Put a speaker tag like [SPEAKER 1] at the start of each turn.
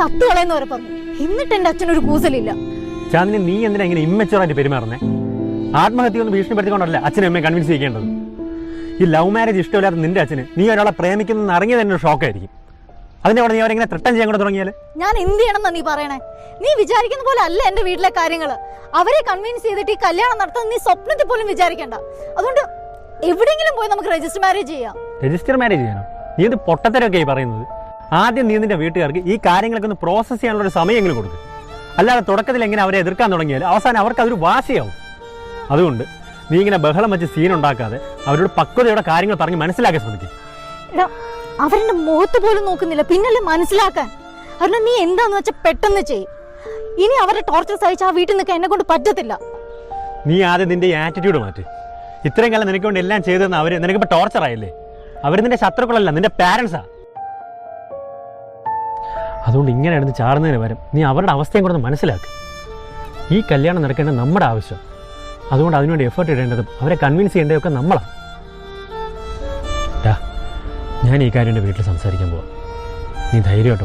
[SPEAKER 1] ചത്തുകളയെന്ന് പറഞ്ഞു. എന്നിട്ട് എന്റെ അച്ഛനൊരു കൂസലില്ല.
[SPEAKER 2] ചാന്ദിനി, നീ എന്തിനാ ഇങ്ങനെ ഇമ്മച്ചുവറായിട്ട് പെരുമാറുന്നേ? ആത്മഹത്യ ഒന്ന് ഭീഷണിപ്പെടുത്തിക്കൊണ്ടല്ല അച്ഛനും അമ്മയെ കൺവിൻസ് ചെയ്യേണ്ടത്. ഈ ലവ് മാരേജ് ഇഷ്ടമില്ലാത്ത നിന്റെ അച്ഛന് നീ ഒരാളെ പ്രേമിക്കുന്ന അറിഞ്ഞത് തന്നെ ഒരു ഷോക്കായിരിക്കും. അതിന്റെ അവിടെ നീ അവരെങ്ങനെ ത്രട്ടൻ ചെയ്യാൻ കൂടെ തുടങ്ങിയാൽ
[SPEAKER 1] ഞാൻ എന്ത് ചെയ്യണമെന്നാ നീ പറയണേ? നീ വിചാരിക്കുന്ന പോലെ അല്ല എന്റെ വീട്ടിലെ കാര്യങ്ങള്. അവരെ കൺവിൻസ് ചെയ്തിട്ട് ഈ കല്യാണം നടത്താൻ നീ സ്വപ്നത്തിൽ പോലും വിചാരിക്കണ്ട. അതുകൊണ്ട് എവിടെയെങ്കിലും പോയി നമുക്ക് രജിസ്റ്റർ മാരേജ് ചെയ്യാം.
[SPEAKER 2] രജിസ്റ്റർ മാരേജ് ചെയ്യാനോ? നീ ഇത് പൊട്ടത്തരൊക്കെയായി പറയുന്നത്. ആദ്യം നീ നിന്റെ വീട്ടുകാർക്ക് ഈ കാര്യങ്ങളൊക്കെ ഒന്ന് പ്രോസസ് ചെയ്യാനുള്ള ഒരു സമയമെങ്കിലും കൊടുക്കും. അല്ലാതെ തുടക്കത്തിൽ എങ്ങനെ അവരെ എതിർക്കാൻ തുടങ്ങിയാൽ അവസാനം അവർക്ക് അതൊരു വാശിയാവും. അതുകൊണ്ട് നീ ഇങ്ങനെ ബഹളം വെച്ച് സീൻ ഉണ്ടാക്കാതെ അവരോട് പക്വതയോടെ കാര്യങ്ങൾ പറഞ്ഞ് മനസ്സിലാക്കാൻ ശ്രമിക്കും.
[SPEAKER 1] അവരുടെ മുഖത്ത് പോലും നോക്കുന്നില്ല, പിന്നല്ലേ മനസ്സിലാക്കാൻ. അവരുടെ നീ എന്താന്ന് വെച്ചാൽ പെട്ടെന്ന് ചെയ്യും. ഇനി അവരുടെ ടോർച്ചർ സഹിച്ച് ആ വീട്ടിൽ നിൽക്കാൻ എന്നെ കൊണ്ട് പറ്റത്തില്ല.
[SPEAKER 2] നീ ആദ്യം നിന്റെ ആറ്റിറ്റ്യൂഡ് മാറ്റി. ഇത്രയും കാലം നിനക്ക് വേണ്ടി എല്ലാം ചെയ്തെന്ന് അവര് നിനക്കിപ്പോൾ ടോർച്ചർ ആയില്ലേ? അവർ നിന്റെ ശത്രുക്കളല്ല, നിന്റെ പാരൻസാ. അതുകൊണ്ട് ഇങ്ങനെ എടുത്ത് ചാടുന്നതിന് പകരം നീ അവരുടെ അവസ്ഥയും കൂടെ മനസ്സിലാക്കുക. ഈ കല്യാണം നടക്കേണ്ടത് നമ്മുടെ ആവശ്യം. അതുകൊണ്ട് അതിനുവേണ്ടി എഫേർട്ട് ഇടേണ്ടതും അവരെ കൺവിൻസ് ചെയ്യേണ്ടതൊക്കെ നമ്മളാണ്. ഞാൻ ഈ കാര്യം എൻ്റെ വീട്ടിൽ സംസാരിക്കാൻ പോവാം. നീ ധൈര്യമായിട്ട്